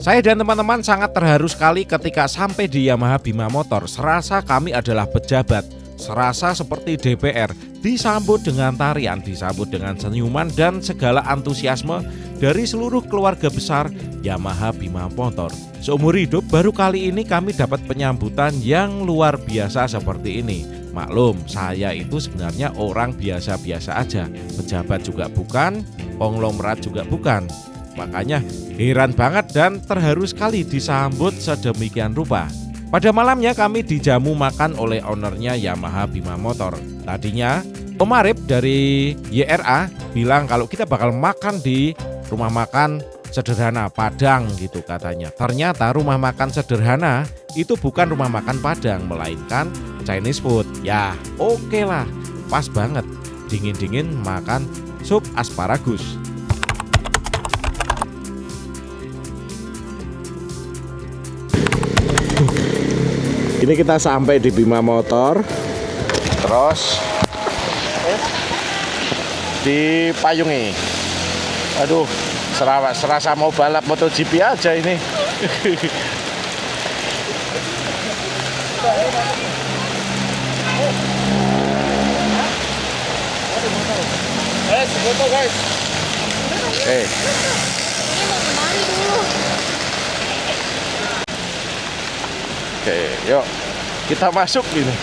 Saya dan teman-teman sangat terharu sekali ketika sampai di Yamaha Bima Motor. Serasa kami adalah pejabat, serasa seperti DPR, disambut dengan tarian, disambut dengan senyuman dan segala antusiasme dari seluruh keluarga besar Yamaha Bima Motor. Seumur hidup baru kali ini kami dapat penyambutan yang luar biasa seperti ini. Maklum, saya itu sebenarnya orang biasa-biasa aja, pejabat juga bukan, konglomerat juga bukan. Makanya heran banget dan terharu sekali disambut sedemikian rupa. Pada malamnya kami dijamu makan oleh ownernya Yamaha Bima Motor. Tadinya Om Arif dari YRA bilang kalau kita bakal makan di rumah makan sederhana Padang gitu katanya. Ternyata rumah makan sederhana itu bukan rumah makan Padang, melainkan Chinese food. Ya oke lah, pas banget dingin-dingin makan sup asparagus. Ini kita sampai di Bima Motor, terus di Payungi. Aduh, serasa mau balap MotoGP aja ini. Foto guys. Oke, yuk kita masuk ini.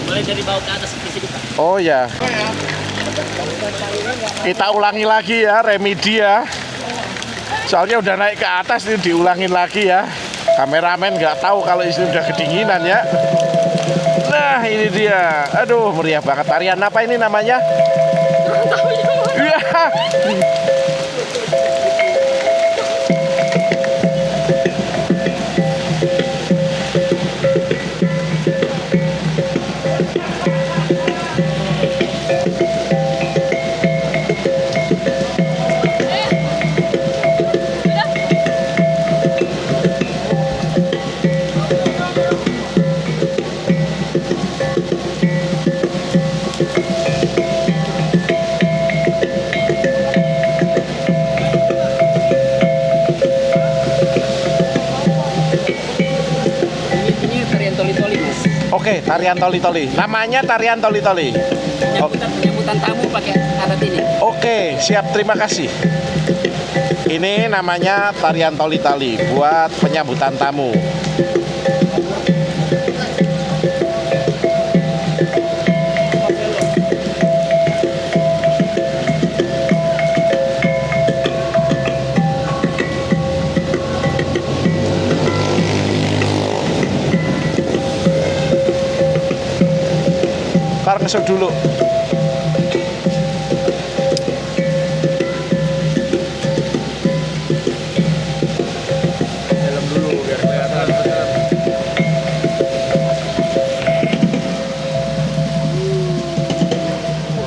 Boleh dari bawah ke atas di sini, Pak. Oh ya. Kita ulangi lagi ya, remedi ya. Soalnya udah naik ke atas ini diulangin lagi ya. Kameramen nggak tahu kalau istri udah kedinginan ya. Nah ini dia. Aduh meriah banget. Tarian apa ini namanya? Iya. Oke, tarian toli-toli. Namanya tarian toli-toli. Penyambutan tamu pakai alat ini. Oke, siap, terima kasih. Ini namanya tarian toli-toli buat penyambutan tamu. Ntar ngesuk dulu. Dalam dulu biar kelihatan.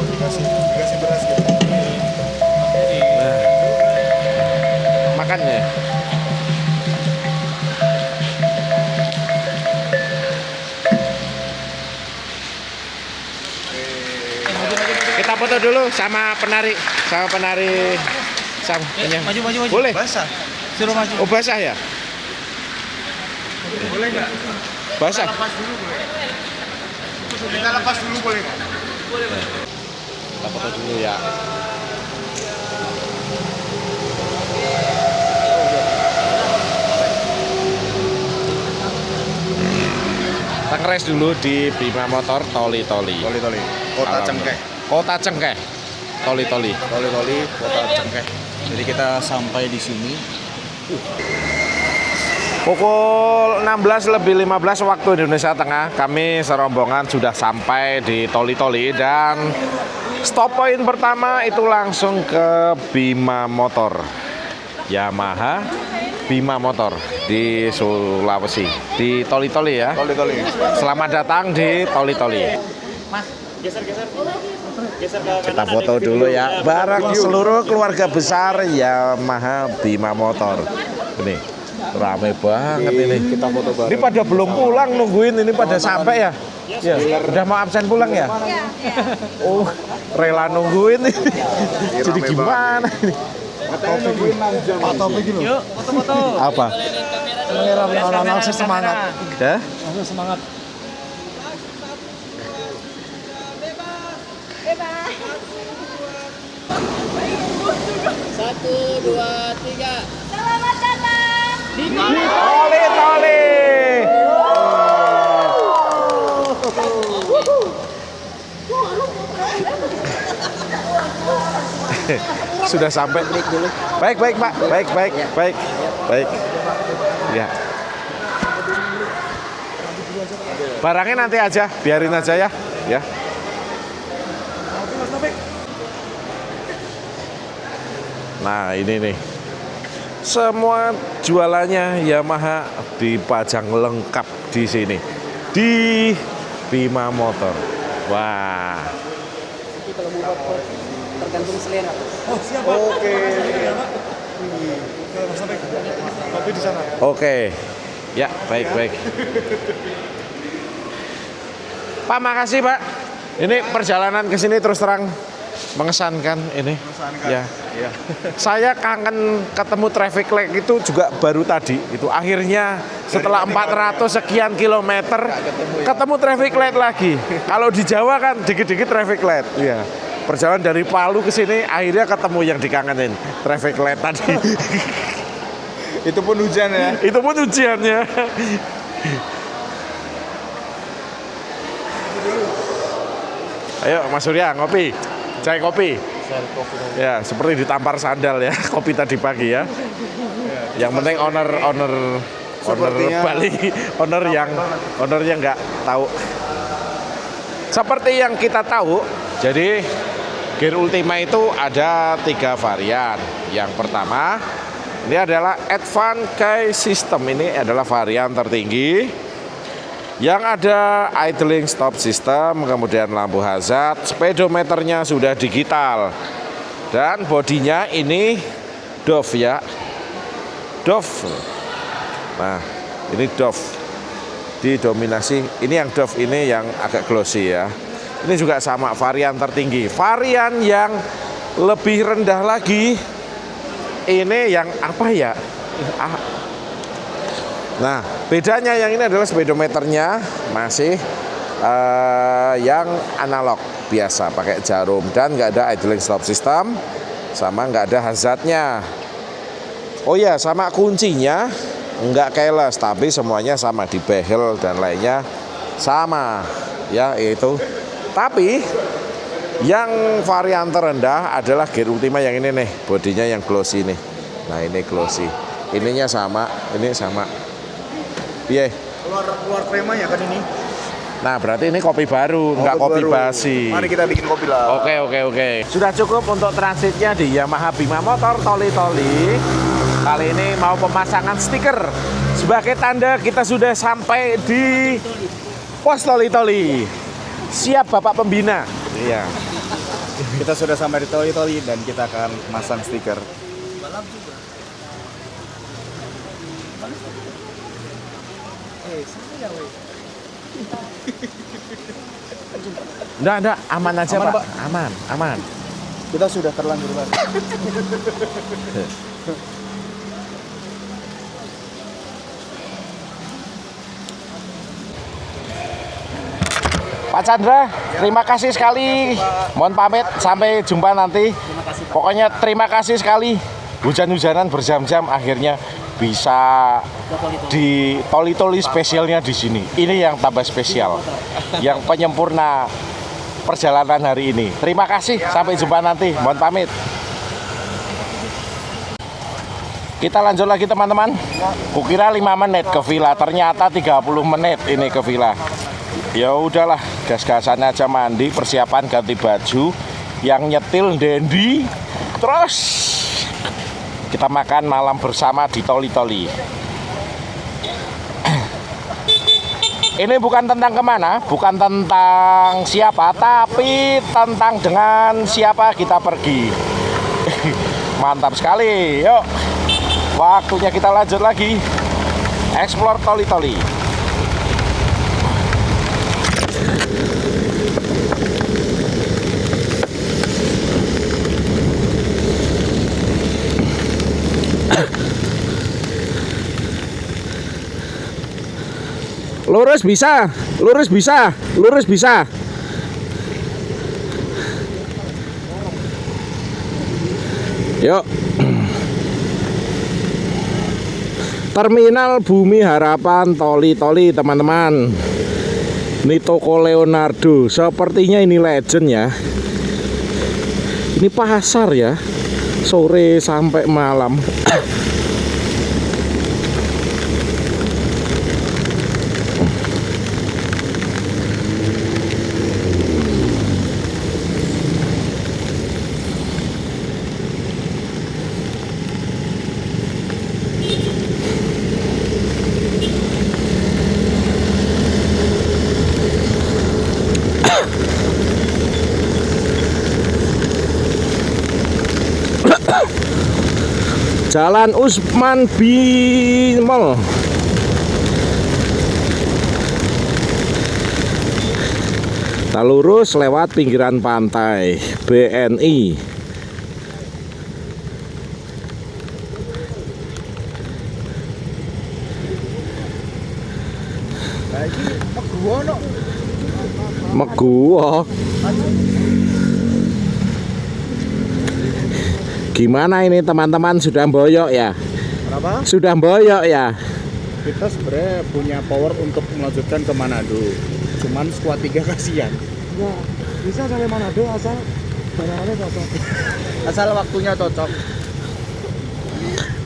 Dikasih beras gitu. Nah, makan ya. Kita foto dulu sama penari, sama Maju. Boleh? Basah. Suruh maju. Oh basah ya? Boleh nggak? Basah. Lepas dulu boleh. Kita lepas dulu boleh nggak? Boleh. Kita foto dulu ya. Kita ngeres dulu di Bima Motor Toli-Toli. Toli-toli. Kota Cengkeh. Kota Cengkeh. Toli-Toli. Toli-toli Kota Cengkeh. Jadi kita sampai di sini. Pukul 16:15 waktu Indonesia Tengah, kami serombongan sudah sampai di Toli-Toli dan stop point pertama itu langsung ke Bima Motor. Yamaha Bima Motor di Sulawesi, di Toli-Toli ya. Toli-toli. Selamat datang di Toli-Toli. Mas, geser. Kita foto dulu ya, bareng seluruh keluarga besar Yamaha Bima Motor. Ini. Rame banget ini. Kita foto bareng. Ini pada belum pulang nungguin, ini pada sampai ya? Ya, udah mau absen pulang ya? Oh, rela nungguin ini. Jadi gimana ini? Pak Topik gitu. Yuk, foto-foto. Apa? Anak-anak semangat. Ya? Langsung semangat. Satu, dua, tiga. Selamat datang. Toli, toli. Sudah sampai. Baik, baik, Pak. Baik. Ya. Barangnya nanti aja, biarin aja ya. Ya. Nah, ini nih. Semua jualannya Yamaha dipajang lengkap di sini. Di Bima Motor. Wah. Nanti kalau mau buat tergantung selera. Oh, siap, Pak. Oke. Sampai kopi di sana. Oke. Ya, baik. Pak, makasih, Pak. Ini perjalanan ke sini terus terang mengesankan ini. Ya. Saya kangen ketemu traffic light itu juga baru tadi. Itu akhirnya setelah 400 sekian kilometer ketemu traffic light lagi. Kalau di Jawa kan dikit-dikit traffic light. Iya. Perjalanan dari Palu ke sini akhirnya ketemu yang dikangenin, traffic light tadi. Itu pun hujan ya. Itu pun ujiannya. Ayo Mas Surya ngopi. Cai kopi. Ya, seperti ditampar sandal ya, kopi tadi pagi ya. Yang penting owner Sepertinya- Bali, ownernya nggak tahu. Seperti yang kita tahu, jadi Gear Ultima itu ada 3 varian. Yang pertama, ini adalah Advanced Key System. Ini adalah varian tertinggi. Yang ada idling stop system, kemudian lampu hazard, speedometernya sudah digital. Dan bodinya ini Dove ya. Dove. Nah, ini Dove. Didominasi, ini yang Dove ini yang agak glossy ya. Ini juga sama varian tertinggi. Varian yang lebih rendah lagi ini yang apa ya? Nah, bedanya yang ini adalah speedometernya masih yang analog biasa pakai jarum dan nggak ada idling stop system, sama nggak ada hazardnya. Oh ya, sama kuncinya nggak keyless tapi semuanya sama di behel dan lainnya sama ya itu. Tapi yang varian terendah adalah Gear Ultima yang ini nih, bodinya yang glossy nih. Nah ini glossy, ininya sama, ini sama. Iya. Keluar kremanya kan ini. Nah berarti ini kopi baru, nggak kopi baru. basi. Mari kita bikin kopi lah. Oke. Sudah cukup untuk transitnya di Yamaha Bima Motor Toli-Toli. Kali ini mau pemasangan stiker. Sebagai tanda kita sudah sampai di pos Toli-Toli. Siap Bapak Pembina. Iya. Kita sudah sampai di Toli-Toli dan kita akan masang stiker. Enggak, aman aja Aman, Pak. Pak. Aman. Kita sudah terlanjur Pak. Pak Chandra, terima kasih sekali. Mohon pamit, sampai jumpa nanti. Pokoknya terima kasih sekali. Hujan-hujanan berjam-jam akhirnya bisa di Toli-Toli spesialnya di sini. Ini yang tambah spesial, yang penyempurna perjalanan hari ini. Terima kasih, sampai jumpa nanti. Mohon pamit. Kita lanjut lagi teman-teman. Kukira 5 menit ke villa, ternyata 30 menit ini ke villa. Ya udahlah, gas-gasan aja, mandi, persiapan ganti baju. Yang nyetil Dendi. Terus kita makan malam bersama di Toli-Toli. Ini bukan tentang kemana, bukan tentang siapa, tapi tentang dengan siapa kita pergi. Mantap sekali. Yuk, waktunya kita lanjut lagi. Explore Toli-Toli. Lurus bisa, lurus bisa, lurus bisa. Yuk. Terminal Bumi Harapan Toli-Toli, teman-teman. Ini toko Leonardo. Sepertinya ini legend ya. Ini pasar ya. Sore sampai malam. Jalan Usman Bimol. Kita lurus lewat pinggiran pantai BNI. Meguwo. Gimana ini teman-teman, sudah boyok ya? Kenapa? Sudah boyok ya? Kita sebenarnya punya power untuk melanjutkan ke Manado. Cuman skuad 3 kasihan. Ya, bisa sampai Manado asal barangnya cocok. Asal waktunya cocok.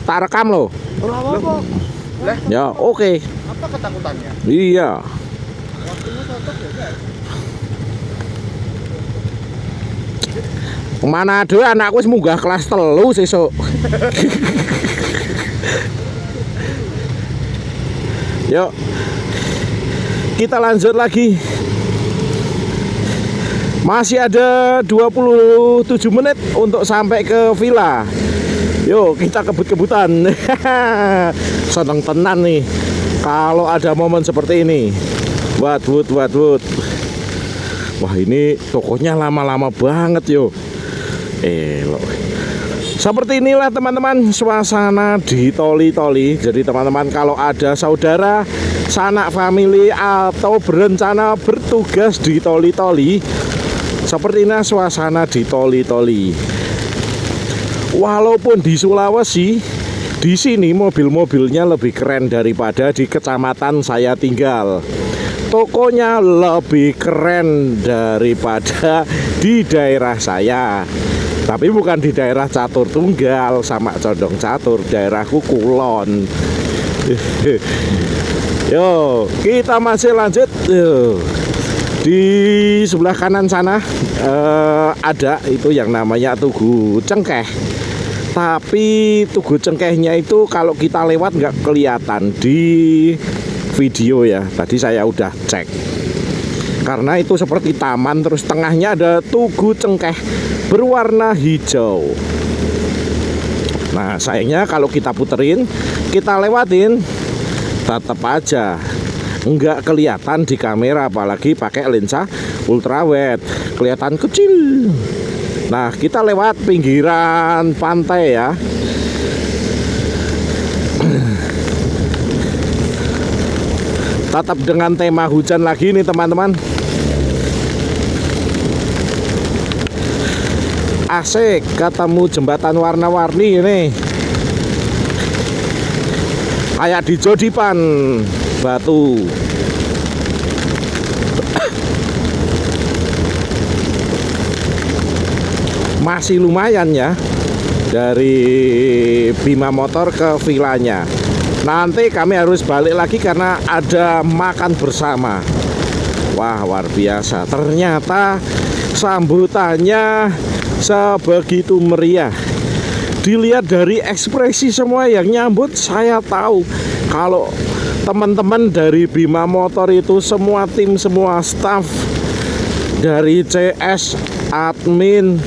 Tak rekam loh. Ora apa-apa. Lah, Ya oke. apa ketakutannya? Iya. Waktunya cocok ya, guys. Manado anakku wis munggah kelas 3 sesuk. Yuk. Kita lanjut lagi. Masih ada 27 menit untuk sampai ke villa. Yuk kita kebut-kebutan. Seneng tenan nih kalau ada momen seperti ini. Wah ini tokonya lama-lama banget yo. Seperti inilah teman-teman suasana di Toli-Toli. Jadi teman-teman kalau ada saudara, sanak family atau berencana bertugas di Toli-Toli, seperti ini suasana di Toli-Toli. Walaupun di Sulawesi, di sini mobil-mobilnya lebih keren daripada di kecamatan saya tinggal. Tokonya lebih keren daripada di daerah saya. Tapi bukan di daerah Catur Tunggal sama Condong Catur, daerahku Kulon. Yo, kita masih lanjut. Yo. Di sebelah kanan sana ada itu yang namanya Tugu Cengkeh. Tapi Tugu Cengkehnya itu kalau kita lewat nggak kelihatan di video ya. Tadi saya udah cek. Karena itu seperti taman, terus tengahnya ada Tugu Cengkeh berwarna hijau. Nah sayangnya kalau kita puterin, kita lewatin, tetap aja nggak kelihatan di kamera, apalagi pakai lensa ultrawide, kelihatan kecil. Nah kita lewat pinggiran pantai ya. Tetap dengan tema hujan lagi nih teman-teman. Asik, ketemu jembatan warna-warni ini. Kayak di Jodipan Batu. Masih lumayan ya dari Bima Motor ke villanya. Nanti kami harus balik lagi karena ada makan bersama. Wah luar biasa. Ternyata sambutannya sebegitu meriah. Dilihat dari ekspresi semua yang nyambut, saya tahu kalau teman-teman dari Bima Motor itu semua tim, semua staff dari CS, admin,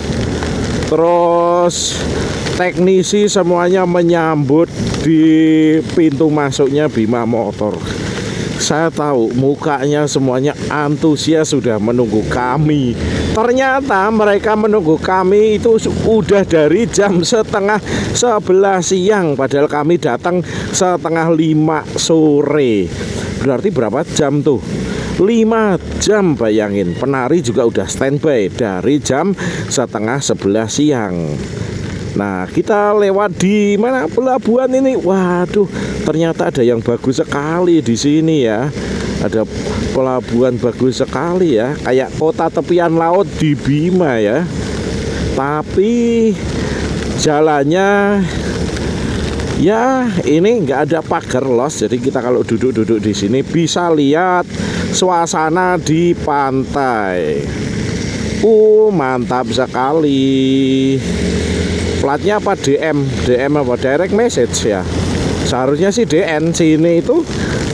terus teknisi semuanya menyambut di pintu masuknya Bima Motor. Saya tahu mukanya semuanya antusias sudah menunggu kami. Ternyata mereka menunggu kami itu udah dari jam setengah 11 siang. Padahal kami datang setengah 5 sore. Berarti berapa jam tuh? 5 jam, bayangin. Penari juga udah standby dari jam setengah 11 siang. Nah, kita lewat di mana pelabuhan ini. Waduh, ternyata ada yang bagus sekali di sini ya. Ada pelabuhan bagus sekali ya, kayak kota tepian laut di Bima ya. Tapi jalannya ya ini nggak ada pagar los, jadi kita kalau duduk-duduk di sini bisa lihat suasana di pantai. Mantap sekali. Platnya apa DM? DM apa direct message ya? Seharusnya sih DN. Sini itu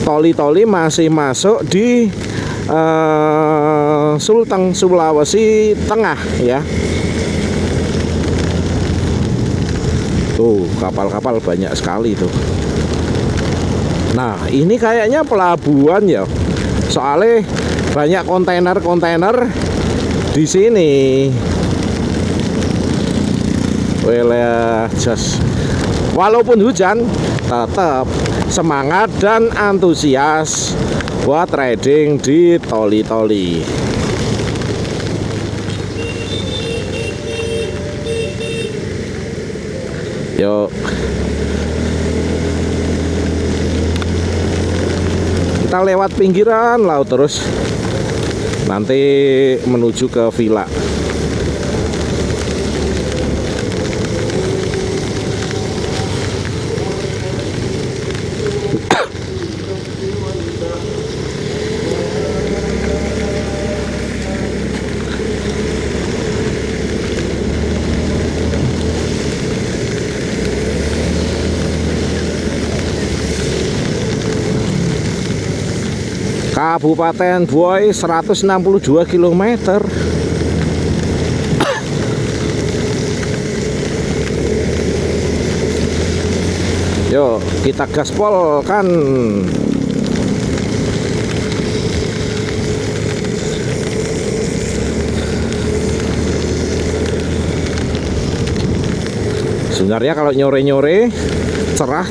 toli-toli masih masuk di Sulteng, Sulawesi Tengah ya. Tuh kapal-kapal banyak sekali tuh. Nah ini kayaknya pelabuhan ya, soalnya banyak kontainer-kontainer di sini. Wilayah jas. Walaupun hujan, tetap semangat dan antusias buat riding di toli-toli. Yuk, kita lewat pinggiran laut terus, nanti menuju ke villa. Kabupaten Buai 162 km. Yuk kita gaspol kan. Sebenarnya kalau nyore-nyore cerah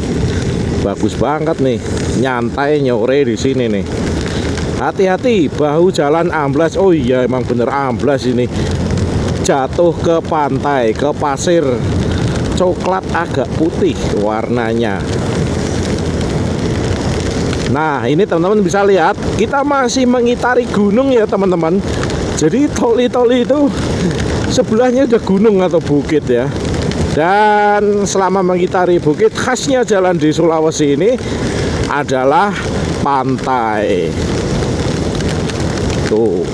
bagus banget nih, nyantai nyore di sini nih. Hati-hati, bahu jalan amblas. Oh iya emang bener amblas ini. Jatuh ke pantai, ke pasir coklat agak putih warnanya. Nah ini teman-teman bisa lihat, kita masih mengitari gunung ya teman-teman. Jadi toli-toli itu sebelahnya udah gunung atau bukit ya. Dan selama mengitari bukit, khasnya jalan di Sulawesi ini adalah pantai. Tuh,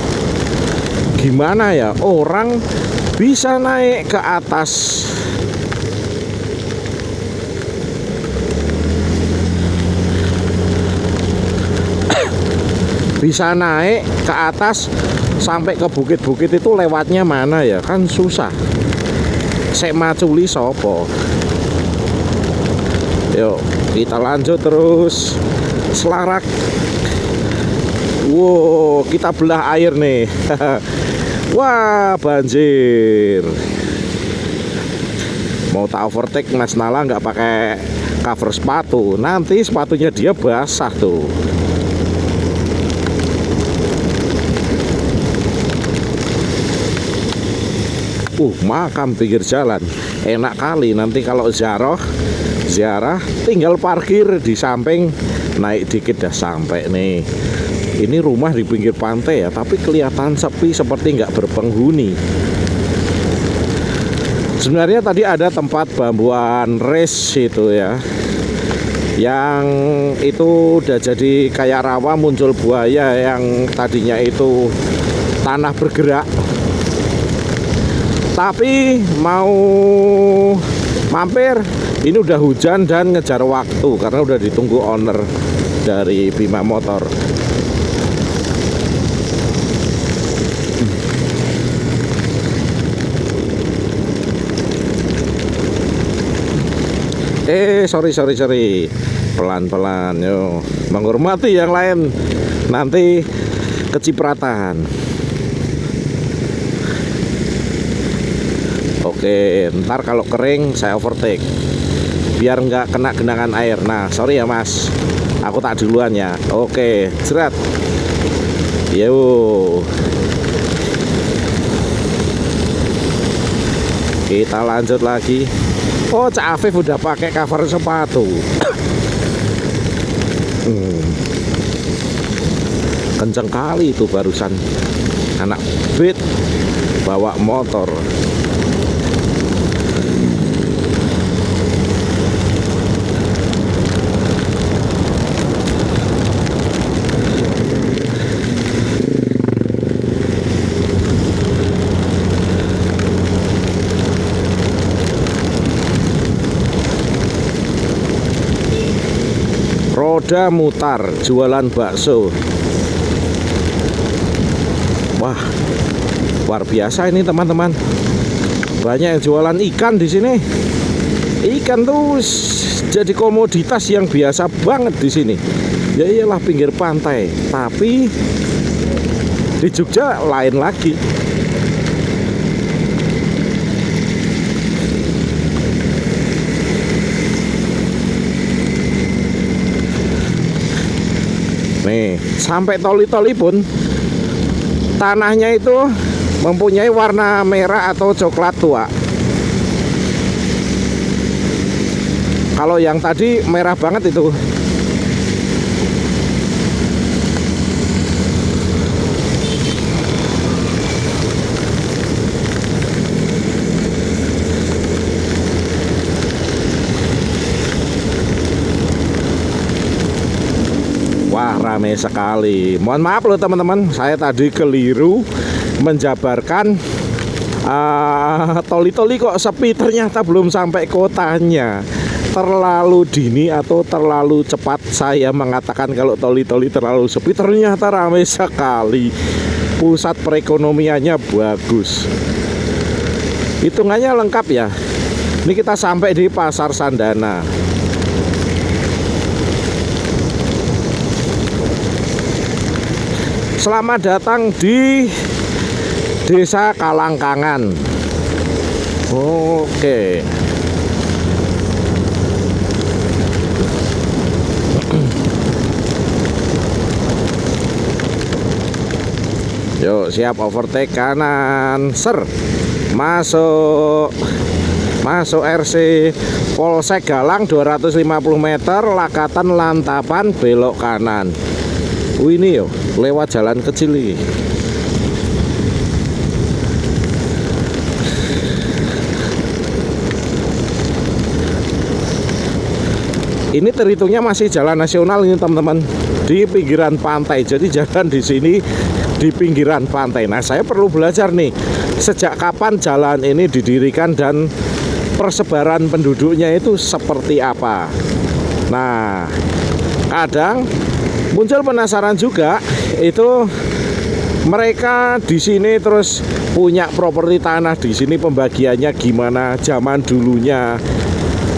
gimana ya orang bisa naik ke atas. Bisa naik ke atas sampai ke bukit-bukit itu lewatnya mana ya, kan susah. Sek maculi sopo. Yuk kita lanjut terus selarak. Wow, kita belah air nih. Wah, banjir. Mau tak overtake Mas Nala nggak pakai cover sepatu, nanti sepatunya dia basah tuh. Makam pinggir jalan enak kali. Nanti kalau ziarah tinggal parkir di samping, naik dikit dah sampai nih. Ini rumah di pinggir pantai ya, tapi kelihatan sepi seperti nggak berpenghuni. Sebenarnya tadi ada tempat bambuan res itu ya, yang itu udah jadi kayak rawa, muncul buaya yang tadinya itu tanah bergerak. Tapi mau mampir, ini udah hujan dan ngejar waktu karena udah ditunggu owner dari Bima Motor. Sorry. Pelan-pelan, yo. Menghormati yang lain, nanti kecipratan. Oke, ntar kalau kering saya overtake, biar nggak kena genangan air. Nah, sorry ya mas, aku tak duluan ya. Oke, jerat. Yo. Kita lanjut lagi. Oh, Cak Afif udah pakai cover sepatu. Kenceng kali itu barusan anak beat bawa motor. Roda mutar jualan bakso. Wah, luar biasa ini teman-teman. Banyak yang jualan ikan di sini. Ikan tuh jadi komoditas yang biasa banget di sini. Ya iyalah pinggir pantai, tapi di Jogja lain lagi. Nih, sampai toli-toli pun tanahnya itu mempunyai warna merah atau coklat tua. Kalau yang tadi merah banget itu. Wah, ramai sekali. Mohon maaf loh teman-teman, saya tadi keliru menjabarkan toli-toli kok sepi, ternyata belum sampai kotanya. Terlalu dini atau terlalu cepat saya mengatakan kalau toli-toli terlalu sepi, ternyata ramai sekali. Pusat perekonomiannya bagus. Hitungannya lengkap ya. Ini kita sampai di Pasar Sandana. Selamat datang di Desa Kalangkangan. Oke. Yuk, siap overtake kanan. Ser. Masuk RC Polsek Galang 250 meter, Lakatan Lantapan, belok kanan. Ini yo lewat jalan kecil ini. Ini terhitungnya masih jalan nasional ini teman-teman, di pinggiran pantai. Jadi jalan di sini di pinggiran pantai. Nah, saya perlu belajar nih, sejak kapan jalan ini didirikan dan persebaran penduduknya itu seperti apa. Nah, kadang muncul penasaran juga, itu mereka di sini terus punya properti tanah di sini, pembagiannya gimana zaman dulunya,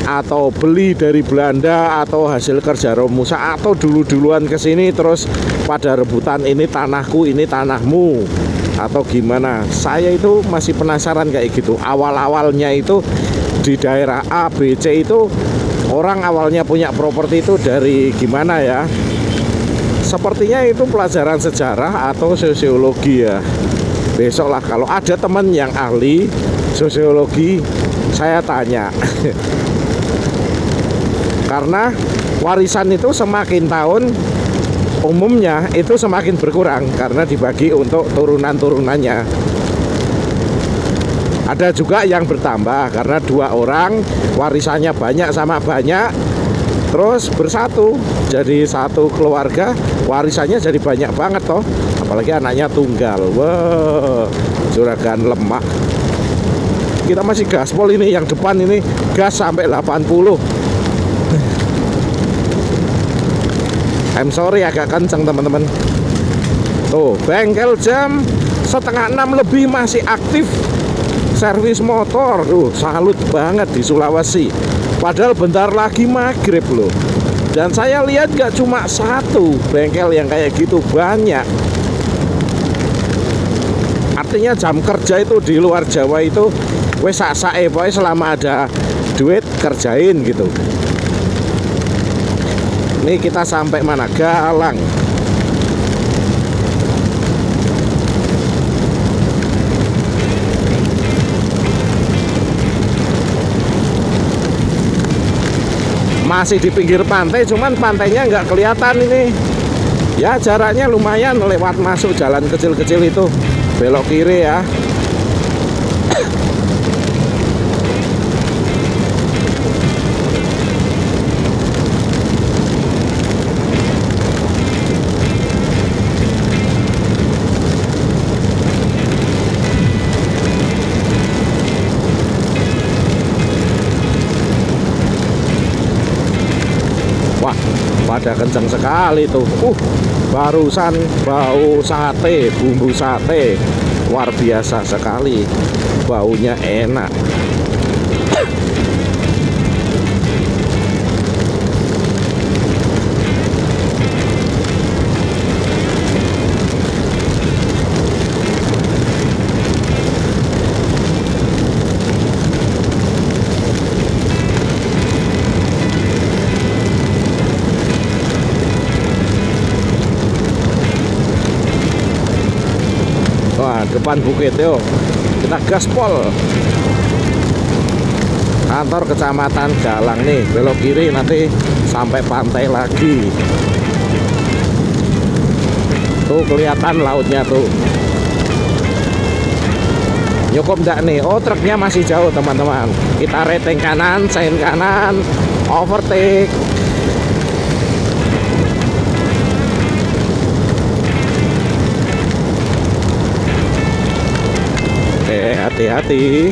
atau beli dari Belanda, atau hasil kerja romusa, atau dulu-duluan ke sini terus pada rebutan ini tanahku, ini tanahmu, atau gimana. Saya itu masih penasaran kayak gitu. Awal-awalnya itu di daerah A, B, C itu orang awalnya punya properti itu dari gimana ya. Sepertinya itu pelajaran sejarah atau sosiologi ya. Besok lah kalau ada teman yang ahli sosiologi, saya tanya. Karena warisan itu semakin tahun umumnya itu semakin berkurang karena dibagi untuk turunan-turunannya. Ada juga yang bertambah karena 2 orang warisannya banyak sama banyak, terus bersatu jadi satu keluarga, warisannya jadi banyak banget toh. Apalagi anaknya tunggal. Wah, juragan lemak. Kita masih gaspol ini, yang depan ini gas sampai 80. I'm sorry agak kenceng teman-teman. Tuh, bengkel jam 5:30 lebih masih aktif servis motor. Salut banget di Sulawesi. Padahal bentar lagi maghrib loh. Dan saya lihat gak cuma satu bengkel yang kayak gitu, banyak. Artinya jam kerja itu di luar Jawa itu wes sak-sake, pokoknya selama ada duit kerjain gitu. Ini kita sampai mana? Galang. Masih di pinggir pantai, cuman pantainya nggak kelihatan ini. Ya jaraknya lumayan, lewat masuk jalan kecil-kecil itu, belok kiri ya. Wah, pada kencang sekali tuh. Barusan bau sate, bumbu sate. Luar biasa sekali. Baunya enak. Wah, depan bukit yo. Kita gaspol. Kantor kecamatan Galang nih, belok kiri nanti sampai pantai lagi. Tuh kelihatan lautnya tuh. Nyukup enggak nih? Oh, truknya masih jauh teman-teman. Kita rating kanan, sein kanan, overtake. Hati-hati.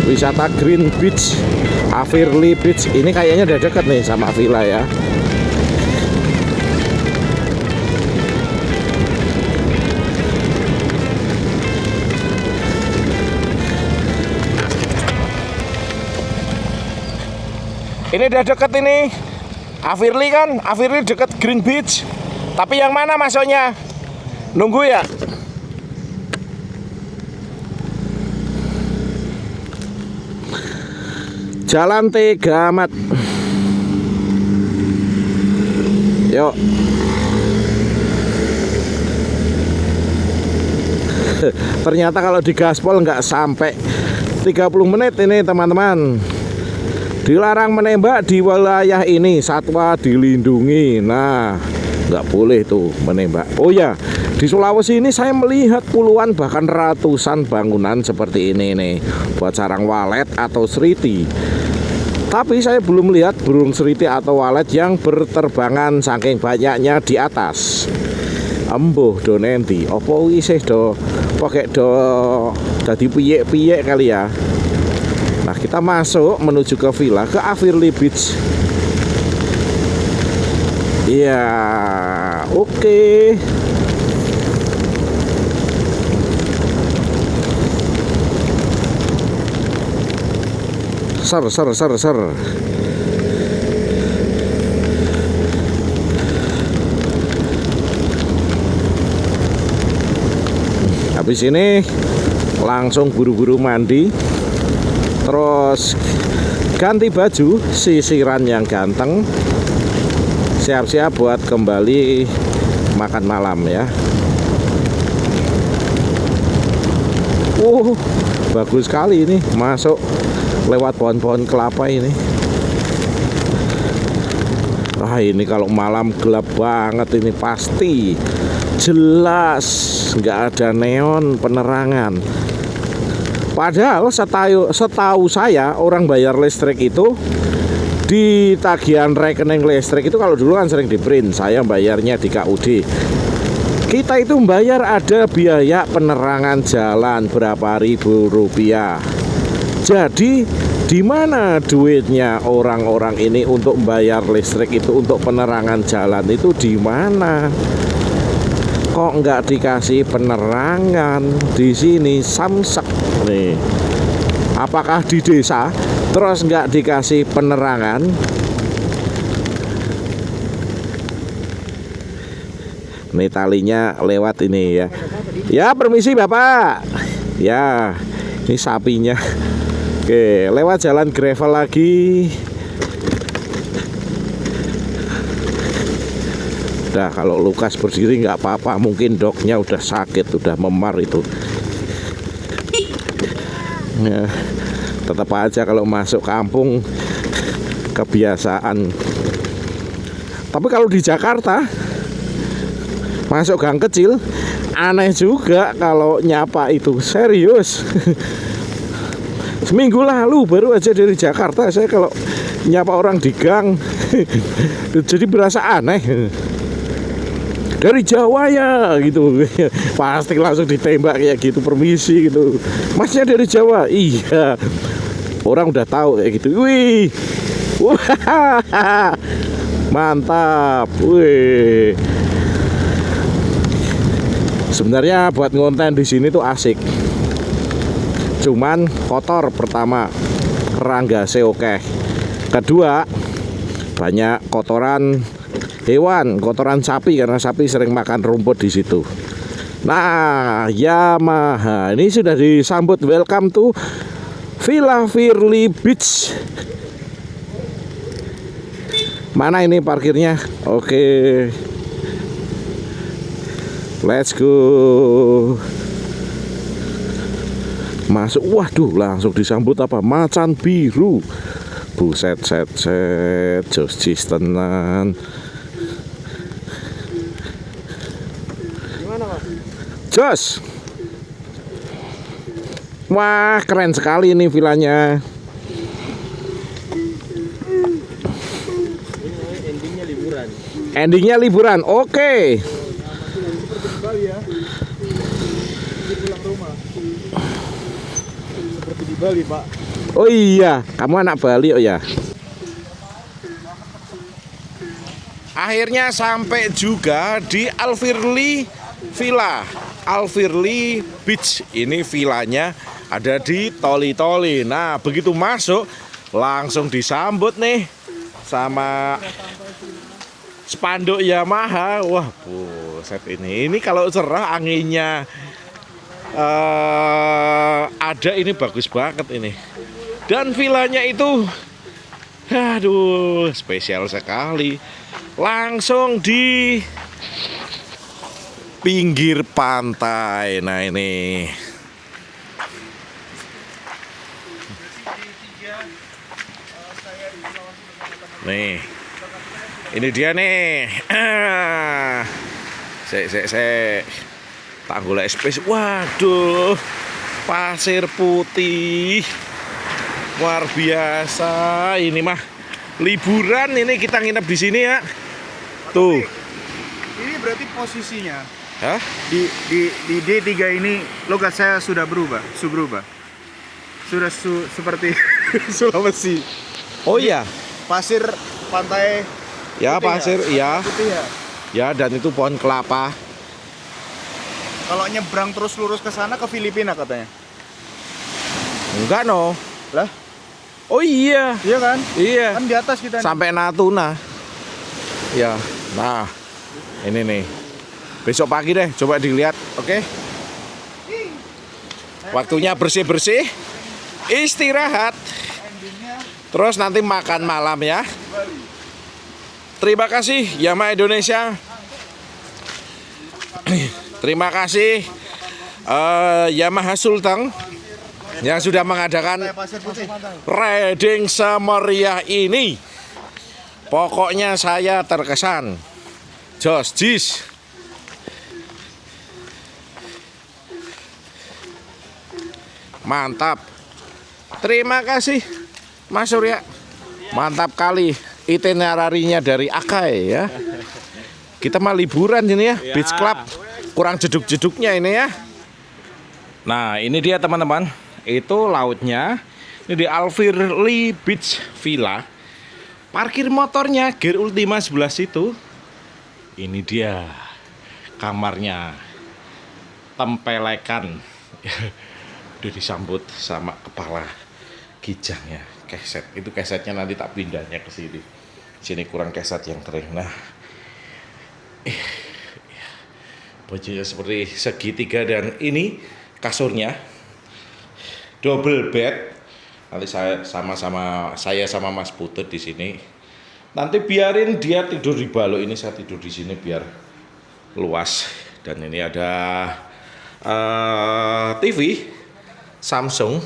Wisata Green Beach, Avirli Beach. Ini kayaknya udah deket nih sama villa ya. Ini udah deket ini. Avirli kan, Avirli deket Green Beach. Tapi yang mana masuknya? Nunggu ya. Jalan tega amat. Yuk. Ternyata kalau di gaspol nggak sampai 30 menit ini teman-teman. Dilarang menembak di wilayah ini, satwa dilindungi. Nah, nggak boleh tuh menembak. Oh ya, di Sulawesi ini saya melihat puluhan bahkan ratusan bangunan seperti ini nih, buat sarang walet atau seriti. Tapi saya belum lihat burung seriti atau walet yang berterbangan saking banyaknya di atas. Embuh do nanti, opo isih do pakai do dadi piyek-piyek kali ya. Nah, kita masuk menuju ke villa, ke Avirli Beach. Iya, oke. Ser. Habis ini langsung buru-buru mandi, terus ganti baju, sisiran yang ganteng, siap-siap buat kembali makan malam ya. Bagus sekali ini masuk lewat pohon-pohon kelapa ini. Wah, ini kalau malam gelap banget ini, pasti jelas nggak ada neon penerangan. Padahal setahu saya orang bayar listrik itu di tagihan rekening listrik itu kalau dulu kan sering di print, saya bayarnya di KUD. Kita itu bayar ada biaya penerangan jalan berapa ribu rupiah. Jadi di mana duitnya orang-orang ini untuk bayar listrik itu, untuk penerangan jalan itu di mana? Kok nggak dikasih penerangan di sini? Samsek nih. Apakah di desa terus nggak dikasih penerangan. Ini talinya lewat ini ya. Ya, permisi Bapak. Ya, ini sapinya. Oke, lewat jalan gravel lagi. Nah, kalau Lukas berdiri nggak apa-apa, mungkin dognya udah sakit, udah memar itu. Ya, tetap aja kalau masuk kampung kebiasaan. Tapi kalau di Jakarta masuk gang kecil aneh juga kalau nyapa itu, serius. Seminggu lalu baru aja dari Jakarta saya kalau nyapa orang di gang jadi berasa aneh. Dari Jawa ya gitu. Pasti langsung ditembak kayak gitu, permisi gitu. Masnya dari Jawa? Iya. Orang udah tahu kayak gitu. Wih. Wah. Mantap. Wih. Sebenarnya buat ngonten di sini tuh asik. Cuman kotor pertama, ranggase oke. Kedua, banyak kotoran hewan, kotoran sapi karena sapi sering makan rumput di situ. Nah, Yamaha ini sudah disambut welcome to Villa Firly Beach. Mana ini parkirnya? Oke. Let's go. Masuk, waduh, langsung disambut apa? Macan biru. Buset, set, jos jis tenan. Gimana Mas? Jos. Wah, keren sekali ini villanya. Endingnya liburan. Endingnya liburan, oke. Bali ya. Ini pulang rumah. Seperti di Bali, Pak. Oh iya, kamu anak Bali oh ya. Akhirnya sampai juga di Al-Firly Villa, Al-Firly Beach. Ini villanya ada di Toli-Toli. Nah, begitu masuk langsung disambut nih sama spanduk Yamaha. Wah, buset ini kalau cerah anginnya ada, ini bagus banget ini. Dan villanya itu aduh spesial sekali. Langsung di pinggir pantai. Nah ini nih, ini dia nih. Sek. Tak golek space. Waduh, pasir putih. Luar biasa. Ini mah liburan, ini kita nginep di sini ya. Tuh. Ini berarti posisinya Hah? di D3 ini logat saya sudah berubah. Sudah seperti Sulawesi. Oh iya. Pasir pantai Ya, putih pasir, ya? iya. Putih ya. Ya, dan itu pohon kelapa. Kalau nyebrang terus lurus ke sana ke Filipina katanya. Enggak no. Lah, Oh iya. iya kan? Iya. Kan di atas kita nih. Sampai Natuna. Ya. Nah, ini nih. Besok pagi deh, coba dilihat, oke? Waktunya bersih-bersih, istirahat, terus nanti makan malam ya. Terima kasih Yamaha Indonesia. Terima kasih Yamaha Sultan yang sudah mengadakan Pasir putih. riding semeriah ini. Pokoknya saya terkesan. Jos jis. Mantap. Terima kasih Mas Surya. Mantap kali itinerarinya dari Akai ya. Kita mah liburan ini ya, beach club. Kurang jeduk-jeduknya ini ya. Nah, ini dia teman-teman. Itu lautnya. Ini di Al-Firly Beach Villa. Parkir motornya Gear Ultima sebelah situ. Ini dia kamarnya. Tempelekan. Udah disambut sama kepala kijangnya. keset. Itu kesetnya nanti tak pindahnya ke sini. Sini kurang keset yang kering. Nah, bajunya seperti segitiga dan ini kasurnya double bed. Nanti saya sama Mas Putut di sini. Nanti biarin dia tidur di balok ini, saya tidur di sini biar luas. Dan ini ada TV Samsung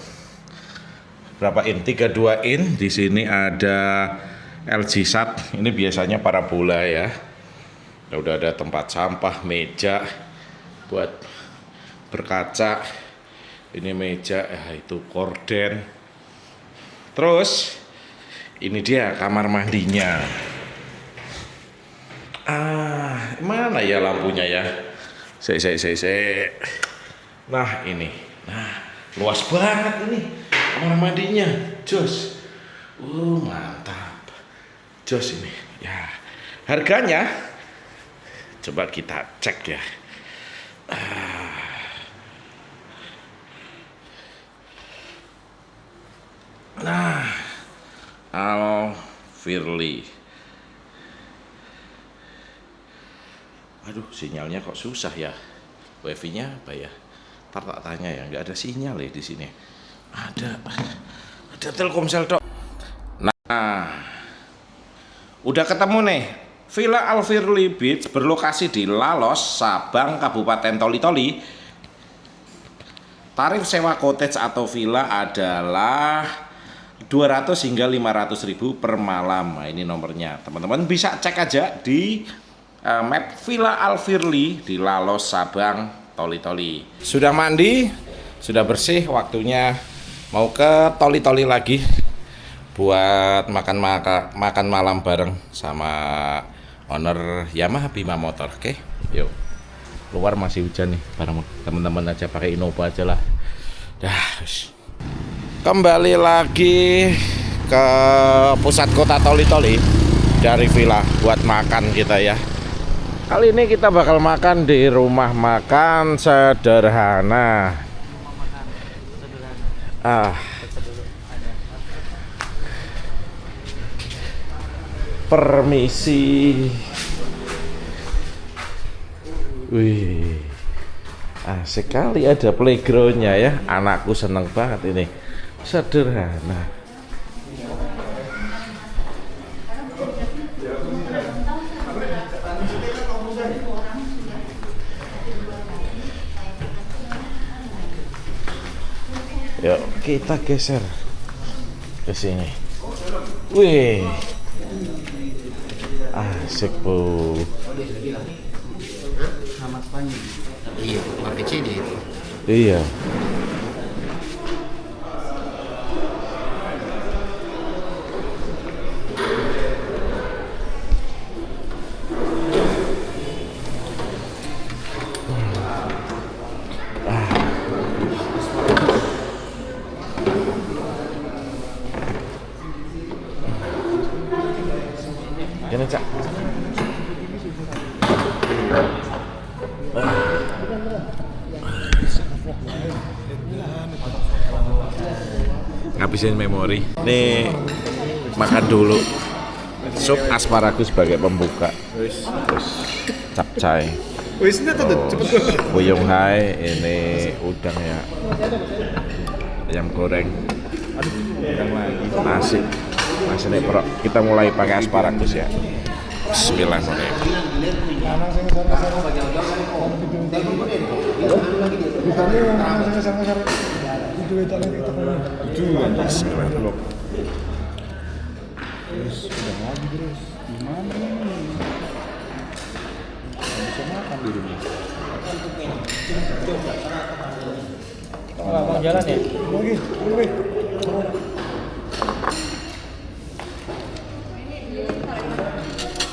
berapa in? 32 in. Di sini ada LG SAT. Ini biasanya parabola ya. Udah ada tempat sampah, meja buat berkaca. Ini meja, itu korden. Terus ini dia kamar mandinya. Mana ya lampunya ya? Nah ini, luas banget ini kamar mandinya, jos. Mantap, jos ini. Ya, harganya coba kita cek ya. Nah, Al Firly. Aduh, sinyalnya kok susah ya. Wifi-nya apa ya? Ntar tak tanya ya, nggak ada sinyal ya di sini. Ada Telkomsel dok. Nah, udah ketemu nih. Villa Al Firly Beach berlokasi di Lalos, Sabang, Kabupaten Toli-Toli. Tarif sewa cottage atau villa adalah 200 hingga 500 ribu per malam. Nah, ini nomornya. Teman-teman bisa cek aja di map Villa Al Firly di Lalos, Sabang, Toli-Toli. Sudah mandi, sudah bersih, waktunya mau ke Toli-Toli lagi buat makan malam bareng sama owner Yamaha Bima Motor. Oke, yuk. Luar masih hujan nih, bareng teman-teman aja pakai Innova aja lah. Kembali lagi ke pusat kota Toli-Toli dari villa buat makan kita ya. Kali ini kita bakal makan di rumah makan sederhana. Permisi. Wih, asik kali ada playgroundnya ya. Anakku seneng banget ini. Sederhana. Yuk kita geser ke sini. Wih, asik bu. Nama Spanyol. Iya, pakai CD itu. Iya. Gini cak. Ngabisin memori. Nih makan dulu. Sup asparagus sebagai pembuka. Terus capcay. Buyung hai, ini udang ya. Ayam goreng. Nasi neprok. Kita mulai pakai asparagus ya. Bismillahirrahmanirrahim. Bang jalan ya?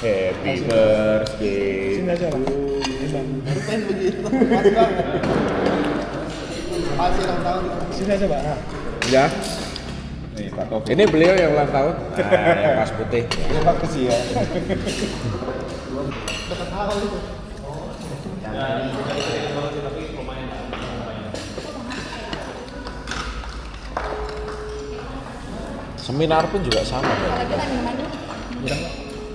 Happy birthday. Sini aja Bang. Sini aja Bang. Ya. Nih Pak Taufik. Ini beliau yang ulang tahun. Yang pas putih. Ini bagus ya. Seminar pun juga sama kan? Tapi kan minuman dulu.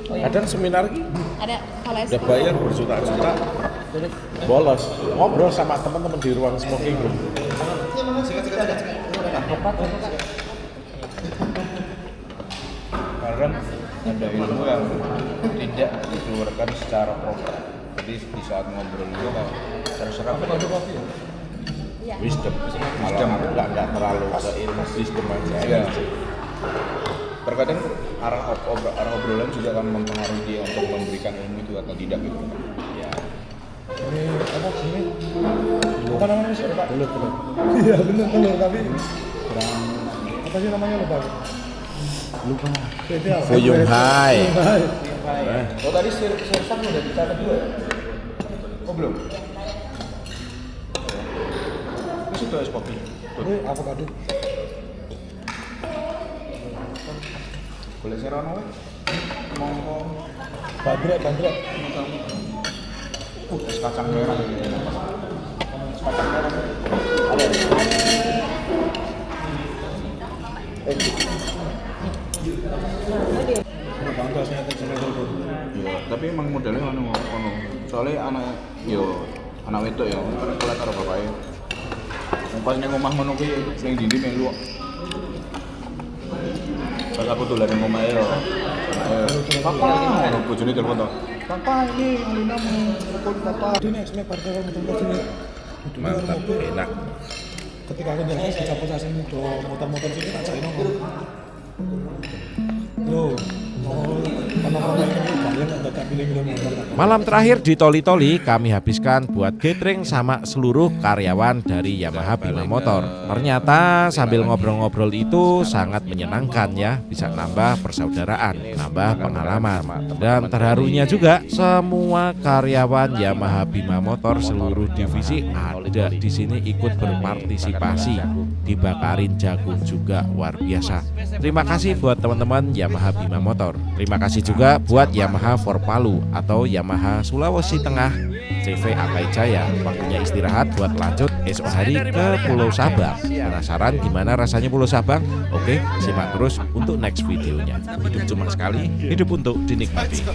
Ada seminar ini Ada kalau udah bayar berjuta-juta, bolos ngobrol sama teman-teman di ruang smoking room. Kadang ada ilmu yang tidak dikeluarkan secara proper. Jadi di saat ngobrol itu kayak terserah wisdom. Kalau aku nggak terlalu ke ilmu wisdom aja. Iya. Terkadang arah obrolan juga akan mempengaruhi dia untuk memberikan ilmu itu atau tidak gitu. Ya. Ini apa sini? Apa namanya sih Pak? Telur. Iya benar telur tapi kurang. Apa sih namanya lupa? Lupa. Fuyung Hai. Oh tadi sirsak udah dicatat dua ya? Oh belum? Ini sudah es kopi. Ini avocado. Boleh serono weh? Monggo. Bandrek. Es kacang merah. Es kacang merah. Iya, tapi emang modelnya ono. Soalnya anak wedok ya, kan kelat karo bapake. Pas ning omah ngono kuwi ning ndi melu. Pas aku dolan ning omahe yo. Papa, ono bojone telepon to. Papa ini Alina mau pukul papa. Ini eksme partai kalau muter sini. Mantap, enak. Ketika aku jalan saya capek sini do motor sini tak cari nomor. Yo, karena ini kalian ada tak pilih motor. Malam terakhir di Toli-Toli kami habiskan buat gathering sama seluruh karyawan dari Yamaha Bima Motor. Ternyata sambil ngobrol-ngobrol itu sangat menyenangkan ya, bisa nambah persaudaraan, nambah pengalaman. Dan terharunya juga semua karyawan Yamaha Bima Motor seluruh divisi ada di sini ikut berpartisipasi. Dibakarin jagung juga luar biasa. Terima kasih buat teman-teman Yamaha Bima Motor. Terima kasih juga buat Yamaha Forpalu atau Yamaha Sulawesi Tengah CV Akai Jaya. Waktunya istirahat buat lanjut esok hari ke Pulau Sabang. Penasaran gimana rasanya Pulau Sabang? Oke, simak terus untuk next videonya. Hidup cuma sekali, hidup untuk dinikmati.